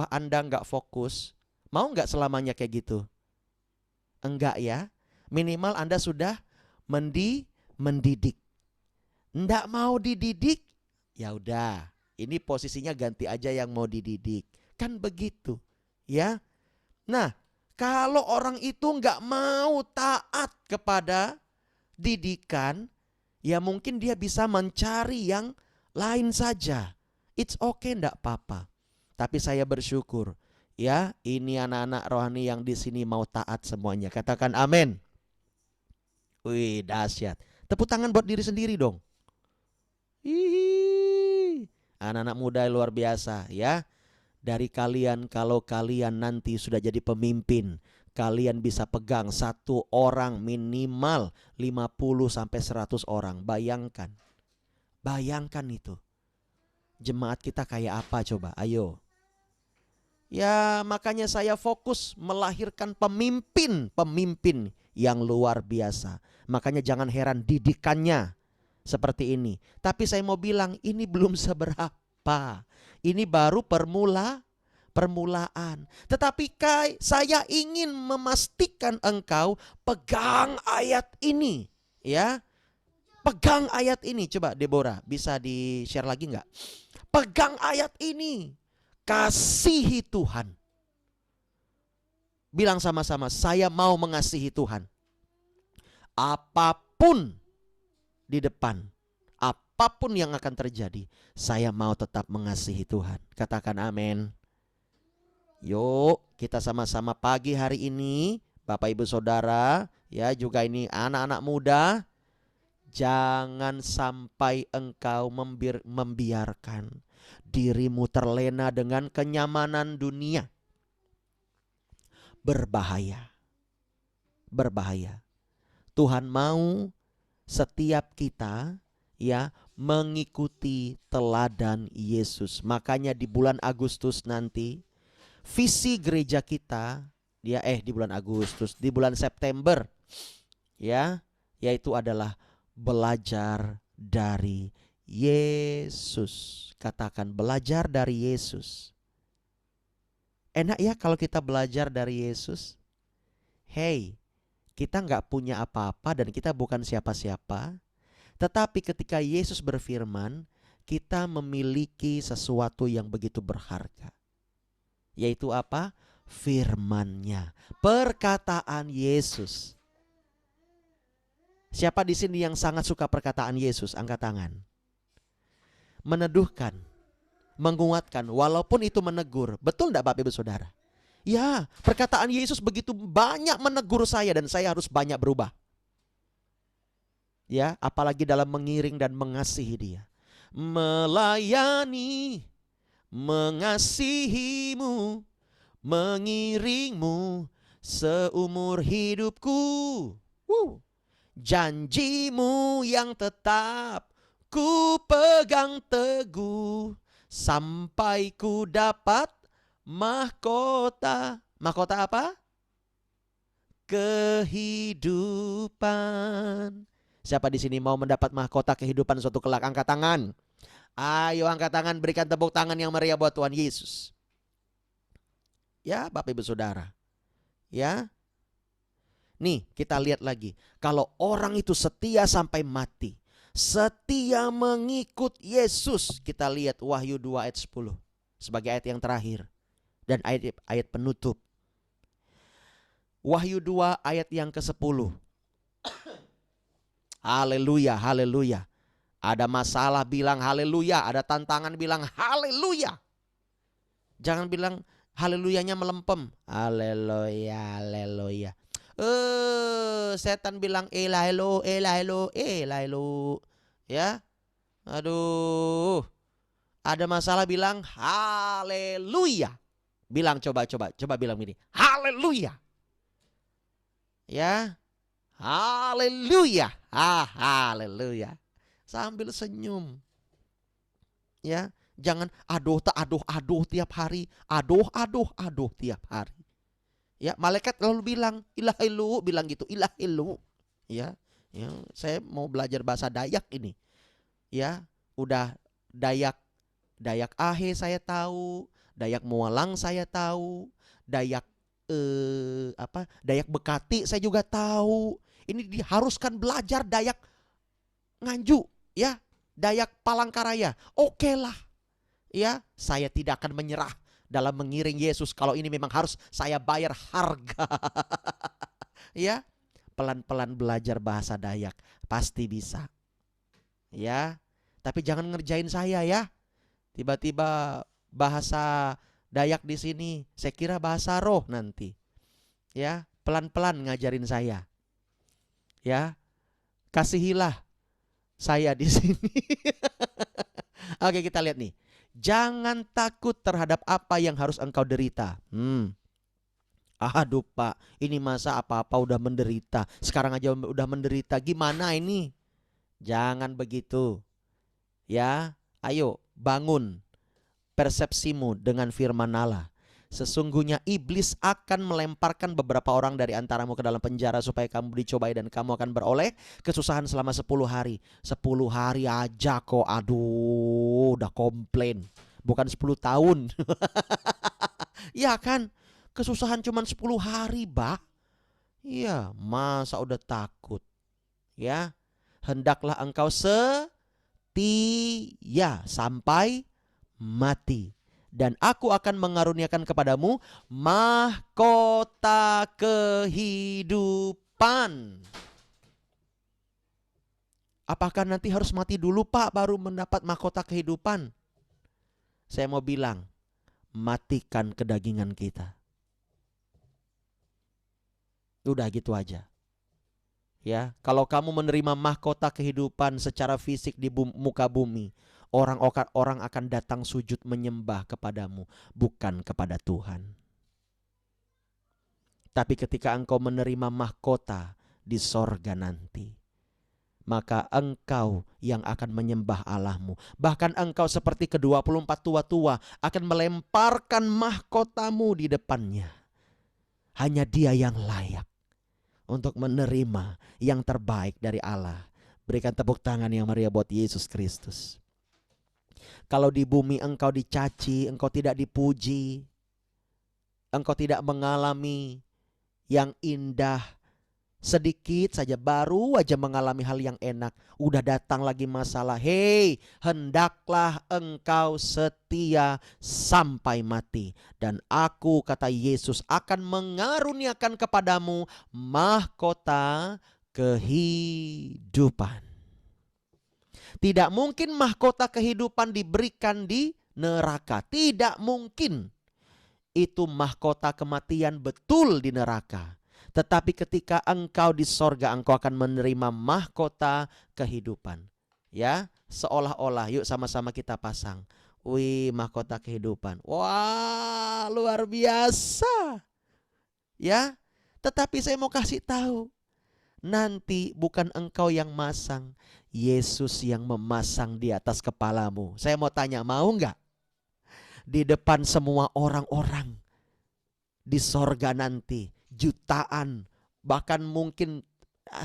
Anda nggak fokus, mau nggak selamanya kayak gitu? Enggak ya. Minimal Anda sudah mendidik. Nggak mau dididik, ya udah. Ini posisinya ganti aja yang mau dididik. Kan begitu, ya. Nah, kalau orang itu nggak mau taat kepada didikan, ya mungkin dia bisa mencari yang lain saja. It's okay, enggak apa-apa. Tapi saya bersyukur, ya, ini anak-anak rohani yang di sini mau taat semuanya. Katakan amin. Wih, dahsyat. Tepuk tangan buat diri sendiri dong. Hihi. Anak-anak muda luar biasa, ya. Dari kalian, kalau kalian nanti sudah jadi pemimpin, kalian bisa pegang 1 orang minimal 50 sampai 100 orang. Bayangkan. Bayangkan itu. Jemaat kita kayak apa coba? Ayo. Ya, makanya saya fokus melahirkan pemimpin yang luar biasa. Makanya jangan heran didikannya seperti ini. Tapi saya mau bilang ini belum seberapa. Ini baru permulaan. Tetapi saya ingin memastikan engkau pegang ayat ini, ya. Pegang ayat ini. Coba Deborah, bisa di-share lagi enggak? Pegang ayat ini. Kasihi Tuhan. Bilang sama-sama, saya mau mengasihi Tuhan. Apapun di depan, apapun yang akan terjadi, saya mau tetap mengasihi Tuhan. Katakan amin. Yuk, kita sama-sama pagi hari ini, Bapak Ibu Saudara, ya juga ini anak-anak muda, jangan sampai engkau membiarkan dirimu terlena dengan kenyamanan dunia. Berbahaya. Berbahaya. Tuhan mau setiap kita, ya, mengikuti teladan Yesus. Makanya di bulan Agustus nanti, visi gereja kita, di bulan Agustus, di bulan September, ya, yaitu adalah belajar dari Yesus. Katakan belajar dari Yesus. Enak ya kalau kita belajar dari Yesus. Hey, kita nggak punya apa-apa dan kita bukan siapa-siapa. Tetapi ketika Yesus berfirman, kita memiliki sesuatu yang begitu berharga. Yaitu apa? Firman-Nya, perkataan Yesus. Siapa di sini yang sangat suka perkataan Yesus? Angkat tangan. Meneduhkan, menguatkan, walaupun itu menegur. Betul enggak Bapak Ibu Saudara? Ya, perkataan Yesus begitu banyak menegur saya dan saya harus banyak berubah. Ya, apalagi dalam mengiring dan mengasihi Dia. Melayani, mengasihimu, mengiringmu seumur hidupku. Janjimu yang tetap ku pegang teguh sampai ku dapat mahkota. Mahkota apa? Kehidupan. Siapa di sini mau mendapat mahkota kehidupan suatu kelak? Angkat tangan. Ayo angkat tangan, berikan tepuk tangan yang meriah buat Tuhan Yesus. Ya, Bapak Ibu Saudara. Ya. Nih, kita lihat lagi. Kalau orang itu setia sampai mati, setia mengikut Yesus. Kita lihat Wahyu 2 ayat 10 sebagai ayat yang terakhir dan ayat penutup. Wahyu 2 ayat yang ke-10. Haleluya, haleluya. Ada masalah bilang haleluya, ada tantangan bilang haleluya. Jangan bilang haleluyanya melempem. Haleluya, haleluya. Setan bilang elahelo, elahelo, elahelo. Ya. Aduh. Ada masalah bilang haleluya. Bilang coba bilang ini. Haleluya. Ya. Haleluya. Haleluya. Sambil senyum. Ya. Jangan aduh tiap hari. Aduh tiap hari. Ya, malaikat lalu bilang ilahilu, bilang gitu, ilahilu. Ya, saya mau belajar bahasa Dayak ini. Ya, udah Dayak Ahe saya tahu, Dayak Mualang saya tahu, Dayak Dayak Bekati saya juga tahu. Ini diharuskan belajar Dayak Nganju, ya, Dayak Palangkaraya. Oke lah. Ya, saya tidak akan menyerah dalam mengiring Yesus kalau ini memang harus saya bayar harga. Ya, pelan-pelan belajar bahasa Dayak, pasti bisa. Ya, tapi jangan ngerjain saya ya. Tiba-tiba bahasa Dayak di sini, saya kira bahasa roh nanti. Ya, pelan-pelan ngajarin saya. Ya, kasihilah saya di sini. Oke, kita lihat nih. Jangan takut terhadap apa yang harus engkau derita. Aduh Pak, ini masa apa-apa udah menderita. Sekarang aja udah menderita. Gimana ini? Jangan begitu. Ya, ayo bangun persepsimu dengan firman Allah. Sesungguhnya iblis akan melemparkan beberapa orang dari antaramu ke dalam penjara supaya kamu dicobai dan kamu akan beroleh kesusahan selama 10 hari. 10 hari aja kok, aduh udah komplain. Bukan 10 tahun. Ya kan, kesusahan cuma 10 hari bah. Iya, masa udah takut. Ya, hendaklah engkau setia sampai mati. Dan aku akan mengaruniakan kepadamu mahkota kehidupan. Apakah nanti harus mati dulu Pak baru mendapat mahkota kehidupan? Saya mau bilang, matikan kedagingan kita. Udah gitu aja. Ya, kalau kamu menerima mahkota kehidupan secara fisik di muka bumi, orang akan datang sujud menyembah kepadamu, bukan kepada Tuhan. Tapi ketika engkau menerima mahkota di sorga nanti, maka engkau yang akan menyembah Allahmu. Bahkan engkau seperti ke-24 tua-tua akan melemparkan mahkotamu di depannya. Hanya Dia yang layak untuk menerima yang terbaik dari Allah. Berikan tepuk tangan yang meriah buat Yesus Kristus. Kalau di bumi engkau dicaci, engkau tidak dipuji, engkau tidak mengalami yang indah, sedikit saja baru aja mengalami hal yang enak, udah datang lagi masalah. Hei, hendaklah engkau setia sampai mati, dan aku, kata Yesus, akan mengaruniakan kepadamu mahkota kehidupan. Tidak mungkin mahkota kehidupan diberikan di neraka. Tidak mungkin. Itu mahkota kematian betul di neraka. Tetapi ketika engkau di sorga, engkau akan menerima mahkota kehidupan. Ya, seolah-olah, yuk sama-sama kita pasang. Wih, mahkota kehidupan. Wah, luar biasa. Ya, tetapi saya mau kasih tahu. Nanti bukan engkau yang masang, Yesus yang memasang di atas kepalamu. Saya mau tanya, mau nggak? Di depan semua orang-orang di sorga nanti, jutaan, bahkan mungkin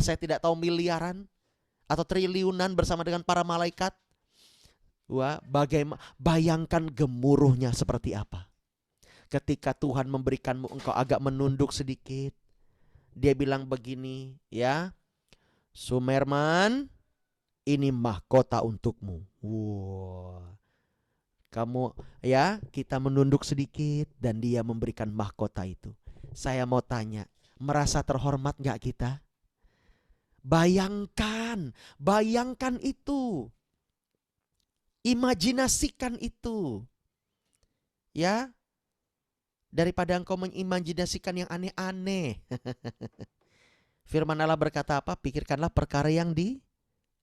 saya tidak tahu miliaran atau triliunan bersama dengan para malaikat. Wah, bayangkan gemuruhnya seperti apa. Ketika Tuhan memberikanmu, engkau agak menunduk sedikit. Dia bilang begini, ya, Sumerman, ini mahkota untukmu. Wow. Kamu, ya, kita menunduk sedikit dan dia memberikan mahkota itu. Saya mau tanya, merasa terhormat gak kita? Bayangkan itu. Imajinasikan itu. Ya, daripada engkau mengimajinasikan yang aneh-aneh. Firman Allah berkata apa? Pikirkanlah perkara yang di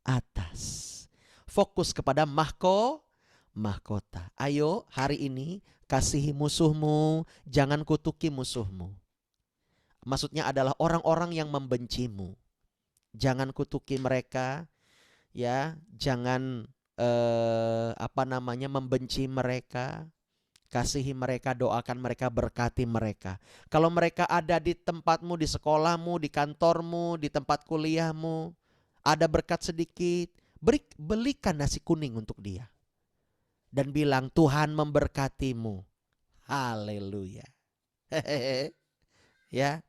atas. Fokus kepada mahkota. Ayo hari ini kasihi musuhmu, jangan kutuki musuhmu. Maksudnya adalah orang-orang yang membencimu. Jangan kutuki mereka, ya, jangan membenci mereka. Kasihi mereka, doakan mereka, berkati mereka. Kalau mereka ada di tempatmu, di sekolahmu, di kantormu, di tempat kuliahmu, ada berkat sedikit, belikan nasi kuning untuk dia. Dan bilang, Tuhan memberkatimu. Haleluya. Ya,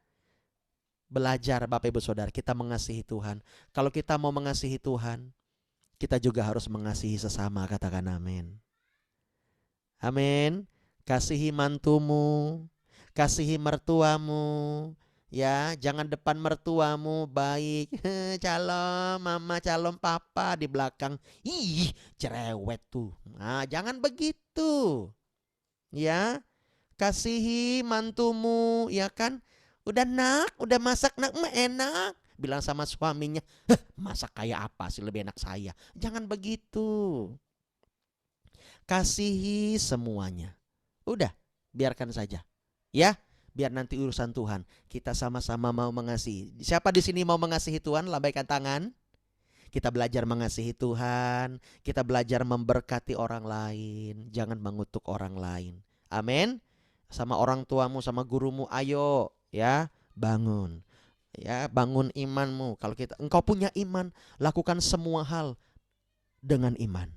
belajar Bapak Ibu Saudara, kita mengasihi Tuhan. Kalau kita mau mengasihi Tuhan, kita juga harus mengasihi sesama, katakan amin. Amin. Kasihi mantumu, kasihi mertuamu, ya, jangan depan mertuamu baik, calon mama, calon papa, di belakang, ih, cerewet tuh. Nah, jangan begitu. Ya, kasihi mantumu, ya kan? Udah masak nak, enak. Bilang sama suaminya, masak kayak apa sih, lebih enak saya. Jangan begitu. Kasihi semuanya. Udah, biarkan saja. Ya, biar nanti urusan Tuhan. Kita sama-sama mau mengasihi. Siapa di sini mau mengasihi Tuhan? Lambaikan tangan. Kita belajar mengasihi Tuhan. Kita belajar memberkati orang lain. Jangan mengutuk orang lain. Amin. Sama orang tuamu, sama gurumu, ayo, ya, bangun. Ya, bangun imanmu. Kalau engkau punya iman, lakukan semua hal dengan iman.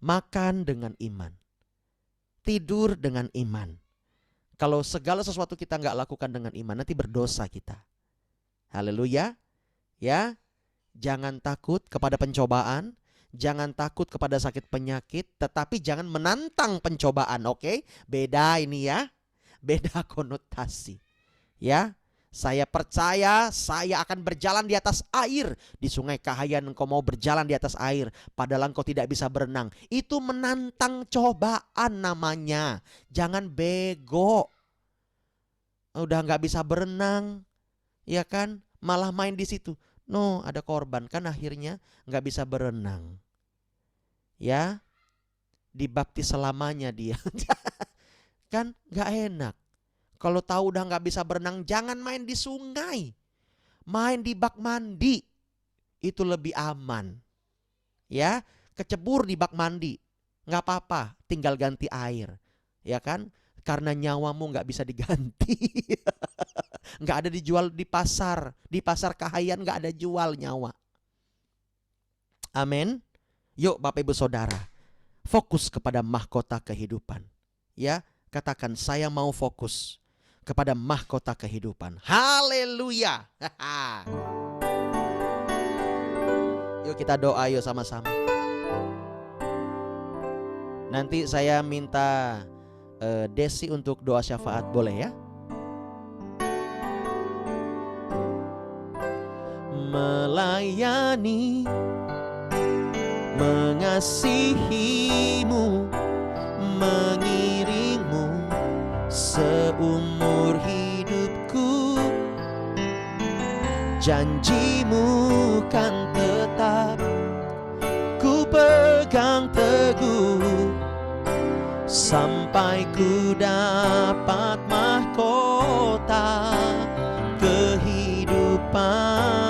Makan dengan iman. Tidur dengan iman. Kalau segala sesuatu kita nggak lakukan dengan iman, nanti berdosa kita. Haleluya. Ya, jangan takut kepada pencobaan. Jangan takut kepada sakit penyakit. Tetapi jangan menantang pencobaan, oke? Beda ini ya. Beda konotasi. Ya, saya percaya saya akan berjalan di atas air. Di Sungai Kahayan engkau mau berjalan di atas air, padahal engkau tidak bisa berenang. Itu menantang cobaan namanya. Jangan bego. Udah gak bisa berenang, ya kan? Malah main di situ. No, ada korban kan akhirnya gak bisa berenang. Ya, dibaptis selamanya dia. Kan gak enak. Kalau tahu udah gak bisa berenang, jangan main di sungai. Main di bak mandi. Itu lebih aman. Ya, kecebur di bak mandi. Gak apa-apa, tinggal ganti air. Ya kan? Karena nyawamu gak bisa diganti. Gak ada dijual di pasar. Di pasar Kahayan gak ada jual nyawa. Amin. Yuk Bapak Ibu Saudara, fokus kepada mahkota kehidupan. Ya, katakan saya mau fokus kepada mahkota kehidupan. Haleluya. Yuk kita doa yuk sama-sama. Nanti saya minta Desi untuk doa syafaat, boleh ya? Melayani, mengasihimu, mengiringmu seumur hidupku. Janjimu kan tetap ku pegang teguh, sampai ku dapat mahkota kehidupan.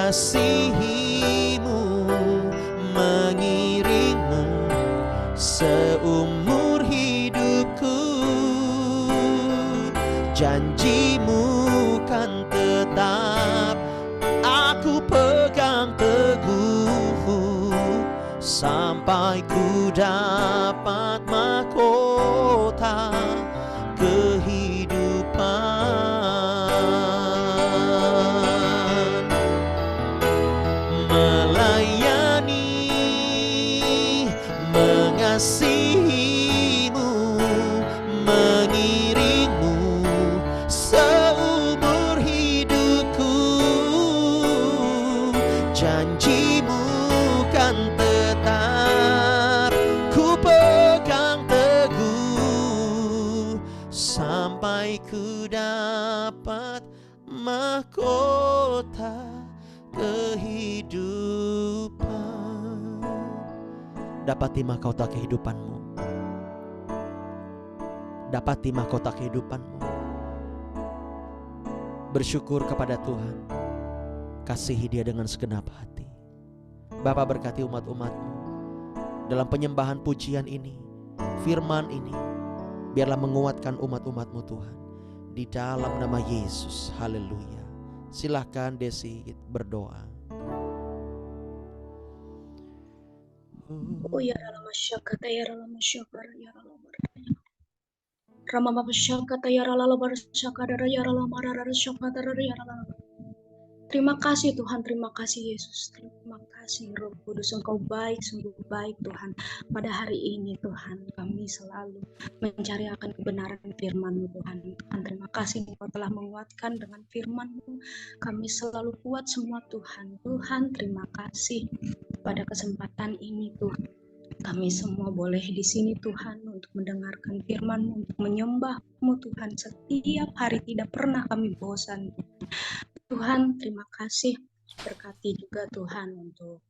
mengasihimu, mengiringmu seumur hidupku. Janjimu kan tetap aku pegang teguh, sampai ku dapat mahkota kehidupan. Melayani, mengasihimu, mengiringmu seumur hidupku. Janjimu kan tetap ku pegang teguh, sampai ku dapat mahkota kehidupan. Dapati mahkota kehidupanmu, dapati mahkota kehidupanmu. Bersyukur kepada Tuhan, kasihi Dia dengan segenap hati. Bapa, berkati umat-umat-Mu dalam penyembahan pujian ini, firman ini, biarlah menguatkan umat-umat-Mu Tuhan, di dalam nama Yesus. Haleluya. Silahkan Desi berdoa. Oh ya Rama Syakata ya Rama Syakara ya Rama Rama Baba Syakata ya Rama Syakara ya Rama Rara Syakata ya Rama. Terima kasih Tuhan, terima kasih Yesus, terima kasih Roh Kudus, Engkau baik, sungguh baik Tuhan. Pada hari ini Tuhan, kami selalu mencari akan kebenaran firman-Mu Tuhan. Tuhan, terima kasih Engkau telah menguatkan dengan firman-Mu. Kami selalu kuat semua Tuhan. Tuhan, terima kasih pada kesempatan ini Tuhan. Kami semua boleh di sini Tuhan untuk mendengarkan firman-Mu, untuk menyembah-Mu Tuhan. Setiap hari tidak pernah kami bosan. Tuhan, terima kasih. Berkati juga Tuhan untuk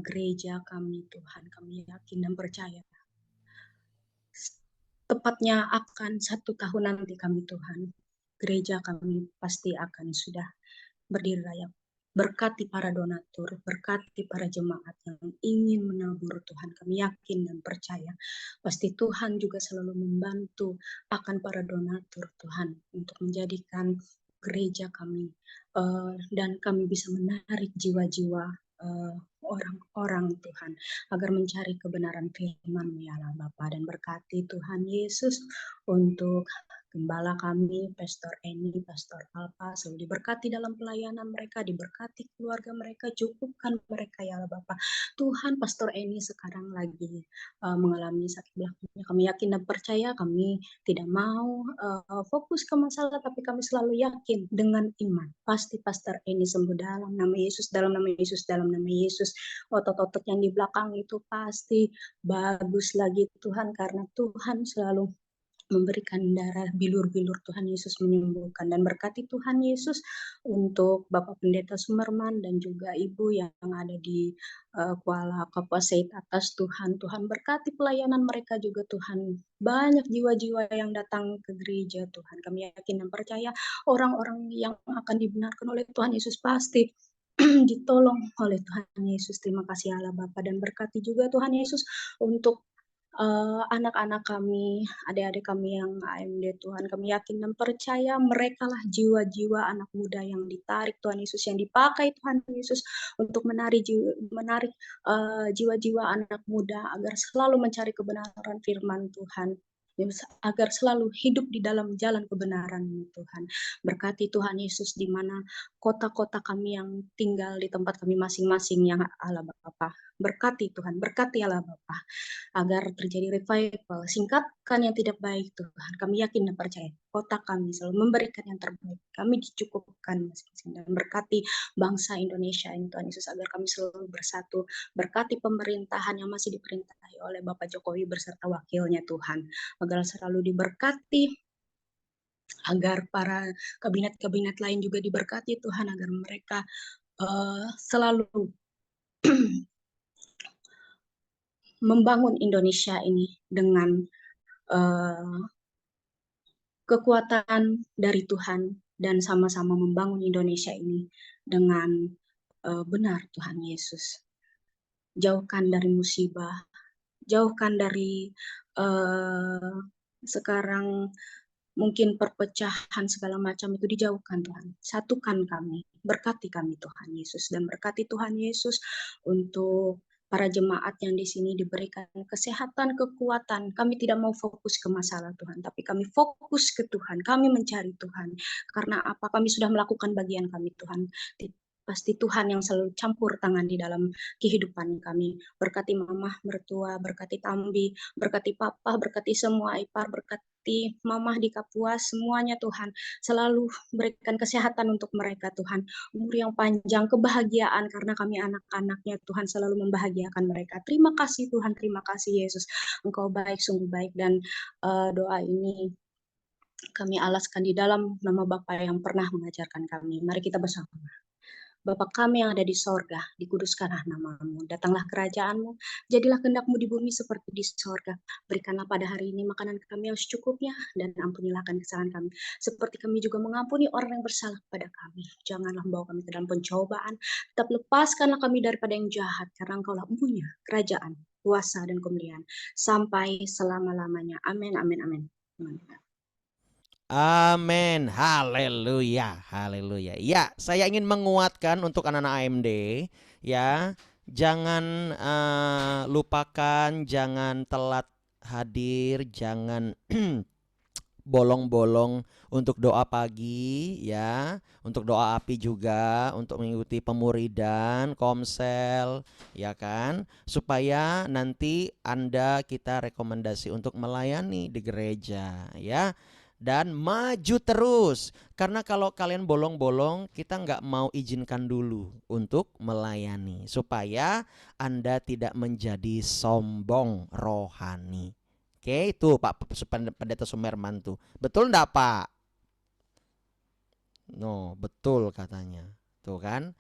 gereja kami Tuhan. Kami yakin dan percaya tepatnya akan 1 tahun nanti kami Tuhan, gereja kami pasti akan sudah berdiri layak. Berkati para donatur, berkati para jemaat yang ingin menabur Tuhan. Kami yakin dan percaya pasti Tuhan juga selalu membantu akan para donatur Tuhan untuk menjadikan gereja kami dan kami bisa menarik jiwa-jiwa orang-orang Tuhan agar mencari kebenaran firman-Mu ya Allah Bapa. Dan berkati Tuhan Yesus untuk gembala kami, Pastor Eni, Pastor Alfa, selalu diberkati dalam pelayanan mereka, diberkati keluarga mereka, cukupkan mereka ya Allah Bapa. Tuhan, Pastor Eni sekarang lagi mengalami sakit belakangnya. Kami yakin dan percaya, kami tidak mau fokus ke masalah, tapi kami selalu yakin dengan iman. Pasti Pastor Eni sembuh dalam nama Yesus, dalam nama Yesus, dalam nama Yesus. Otot-otot yang di belakang itu pasti bagus lagi Tuhan, karena Tuhan selalu memberikan darah, bilur-bilur Tuhan Yesus menyembuhkan. Dan berkati Tuhan Yesus untuk Bapak Pendeta Sumerman dan juga Ibu yang ada di Kuala Kapuaseit atas Tuhan. Tuhan berkati pelayanan mereka juga Tuhan. Banyak jiwa-jiwa yang datang ke gereja Tuhan. Kami yakin dan percaya orang-orang yang akan dibenarkan oleh Tuhan Yesus pasti ditolong oleh Tuhan Yesus. Terima kasih Allah Bapa, dan berkati juga Tuhan Yesus untuk anak-anak kami, adik-adik kami yang AMD Tuhan. Kami yakin dan percaya mereka lah jiwa-jiwa anak muda yang ditarik Tuhan Yesus, yang dipakai Tuhan Yesus untuk menarik jiwa-jiwa anak muda agar selalu mencari kebenaran firman Tuhan, agar selalu hidup di dalam jalan kebenaran Tuhan. Berkati Tuhan Yesus di mana kota-kota kami yang tinggal di tempat kami masing-masing yang Allah Bapa. Berkati Tuhan, berkati Allah Bapa, agar terjadi revival. Singkatkan yang tidak baik Tuhan. Kami yakin dan percaya kota kami selalu memberikan yang terbaik. Kami dicukupkan masing-masing, dan berkati bangsa Indonesia ini Tuhan Yesus agar kami selalu bersatu. Berkati pemerintahan yang masih diperintahi oleh Bapak Jokowi beserta wakilnya Tuhan, agar selalu diberkati, agar para kabinet-kabinet lain juga diberkati Tuhan, agar mereka selalu membangun Indonesia ini dengan kekuatan dari Tuhan, dan sama-sama membangun Indonesia ini dengan benar Tuhan Yesus. Jauhkan dari musibah, jauhkan dari sekarang mungkin perpecahan segala macam itu dijauhkan Tuhan. Satukan kami, berkati kami Tuhan Yesus, dan berkati Tuhan Yesus untuk para jemaat yang di sini diberikan kesehatan, kekuatan. Kami tidak mau fokus ke masalah Tuhan, tapi kami fokus ke Tuhan. Kami mencari Tuhan. Karena apa? Kami sudah melakukan bagian kami Tuhan. Pasti Tuhan yang selalu campur tangan di dalam kehidupan kami. Berkati mama, mertua, berkati Tambi, berkati papa, berkati semua ipar, berkati mama di Kapuas, semuanya Tuhan. Selalu berikan kesehatan untuk mereka Tuhan. Umur yang panjang, kebahagiaan karena kami anak-anaknya Tuhan selalu membahagiakan mereka. Terima kasih Tuhan, terima kasih Yesus. Engkau baik, sungguh baik, dan doa ini kami alaskan di dalam nama Bapa yang pernah mengajarkan kami. Mari kita bersama. Bapa kami yang ada di sorga, dikuduskanlah namamu, datanglah kerajaanmu, jadilah kehendak-mu di bumi seperti di sorga. Berikanlah pada hari ini makanan kami yang secukupnya, dan ampunilah kesalahan kami, seperti kami juga mengampuni orang yang bersalah kepada kami. Janganlah membawa kami ke dalam pencobaan, tetap lepaskanlah kami daripada yang jahat, karena engkaulah empunya kerajaan, kuasa, dan kemuliaan, sampai selama-lamanya. Amin, amin, amin. Amin. Amin, haleluya, haleluya. Ya, saya ingin menguatkan untuk anak-anak AMD, ya, jangan lupakan, jangan telat hadir, jangan bolong-bolong untuk doa pagi, ya, untuk doa api juga, untuk mengikuti pemuridan, komsel, ya kan, supaya nanti kita rekomendasi untuk melayani di gereja, ya. Dan maju terus, karena kalau kalian bolong-bolong, kita nggak mau izinkan dulu untuk melayani, supaya Anda tidak menjadi sombong rohani. Oke, itu Pak Pendeta Sumerman tuh. Betul enggak Pak? No, betul katanya. Tuh kan?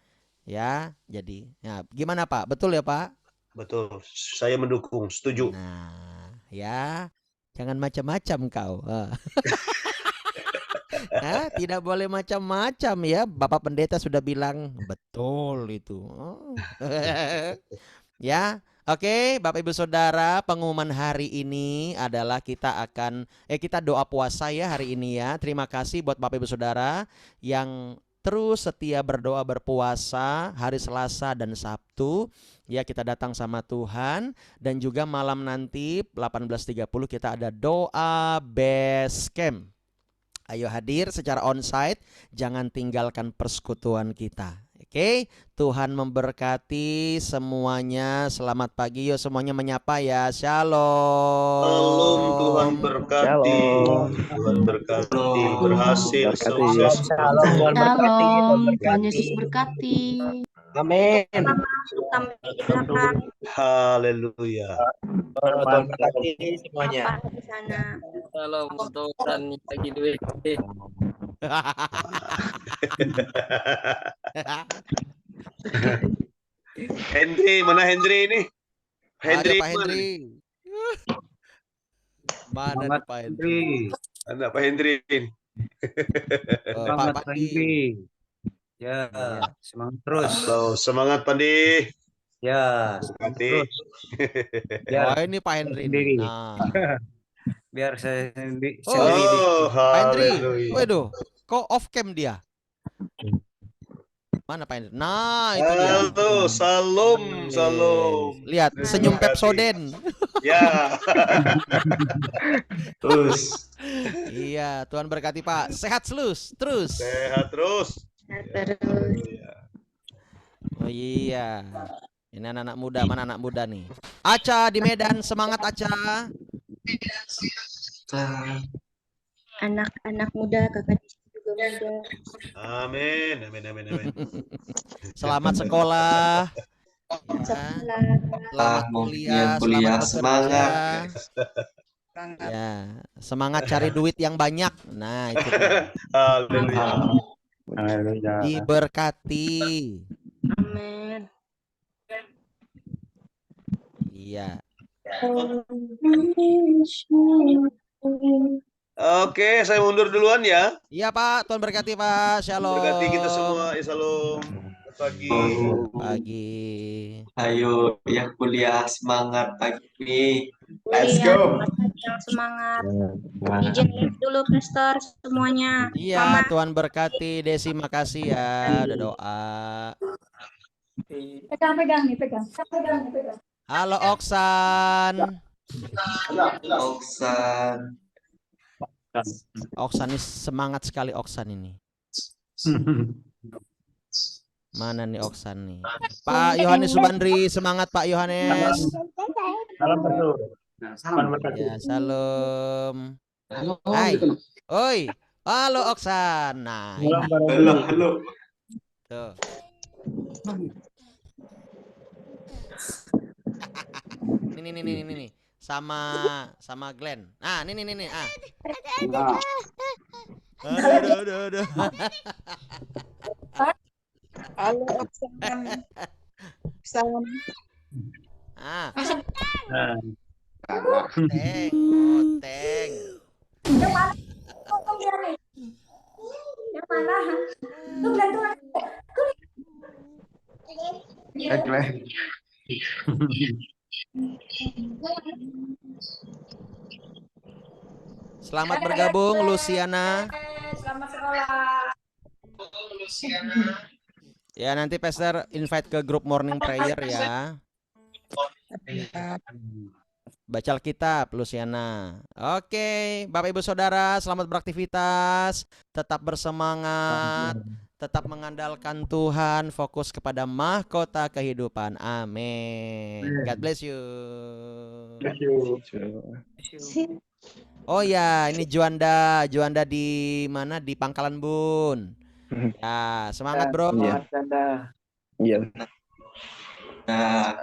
Ya, jadi ya, gimana Pak? Betul ya Pak? Betul, saya mendukung, setuju. Nah, ya, jangan macam-macam kau. Tidak boleh macam-macam ya. Bapak Pendeta sudah bilang betul itu. Ya, oke, Bapak Ibu Saudara, pengumuman hari ini adalah kita doa puasa ya hari ini ya. Terima kasih buat Bapak Ibu Saudara yang terus setia berdoa berpuasa hari Selasa dan Sabtu. Ya, kita datang sama Tuhan, dan juga malam nanti 18.30 kita ada doa base camp. Ayo hadir secara onsite, jangan tinggalkan persekutuan kita. Oke, Tuhan memberkati semuanya. Selamat pagi, yuk semuanya menyapa ya. Shalom. Shalom, Tuhan berkati. Shalom. Tuhan berkati, berhasil, Berkati. sukses. Shalom, Tuhan berkati. Shalom, Tuhan Yesus berkati. Amin. Sampai di belakang. Haleluya. Tuhan berkati semuanya. Apa di sana? Salam Tuhan bagi duit. Hendri, mana Hendri ini? Ada Hendri, Pak Hendri. Mana nih Pak Hendri? Mana Pak Hendri? Pak Pandi. Ya, Iya. semangat terus. Halo, semangat Pandi. Ya, Berkati. terus. Oh, ini Pak Hendri nih. Sendiri. Nah. Biar saya sendiri. Oh, Pak Hendri. haleluya. Waduh, kok off cam dia? Mana Pak Hendri? Nah, itu dia. Halo, salam, salam. Lihat, senyum Terima kasih. Pepsoden. Ya. Terus. Iya, Tuhan berkati Pak. Sehat terus. Sehat terus. Terus. Oh iya. Ini anak-anak muda, mana anak muda nih? Aca di Medan, semangat Aca. Anak-anak muda, kakak juga muda. Amin, amin, amin, amin. Selamat sekolah. Ya. Selamat kuliah, selamat bekerja. Ya, semangat cari duit yang banyak. Nah, itu dia. Haleluya. Diberkati. Amin. Iya. Oke, saya mundur duluan ya. Iya Pak, Tuhan berkati Pak. Shalom. Berkati kita semua. Ya, salam. pagi. Pagi. Ayo yang kuliah semangat pagi ini. Let's Kuliah go. yang semangat. Izin live dulu Pastor semuanya. Iya, Mama. Tuhan berkati. Desi, makasih ya udah doa. Pegang nih, pegang. Halo Oksan. Oksan. Oksan ini semangat sekali Oksan ini. Mana nih Oksan nih? Pak Yohanes Subandri, semangat Pak Yohanes. Salam betul. Salam Ya, salam. Hai. Oi. Halo Oksan. Nah, ini Halo. tuh. Nih. Sama Glenn. Ah, nih. Ah. Aduh. Halo Oksan. Salam. Ah, Nah, teng. Selamat bergabung Luciana. Selamat sekolah. Ya, nanti Pastor invite ke grup morning prayer ya. Baca Alkitab Luciana. Oke, Bapak Ibu Saudara, selamat beraktivitas, tetap bersemangat, tetap mengandalkan Tuhan, fokus kepada mahkota kehidupan. Amin. God bless you. Oh ya, ini Juanda di mana? Di Pangkalan Bun. Ya, semangat bro. Iya. Nah.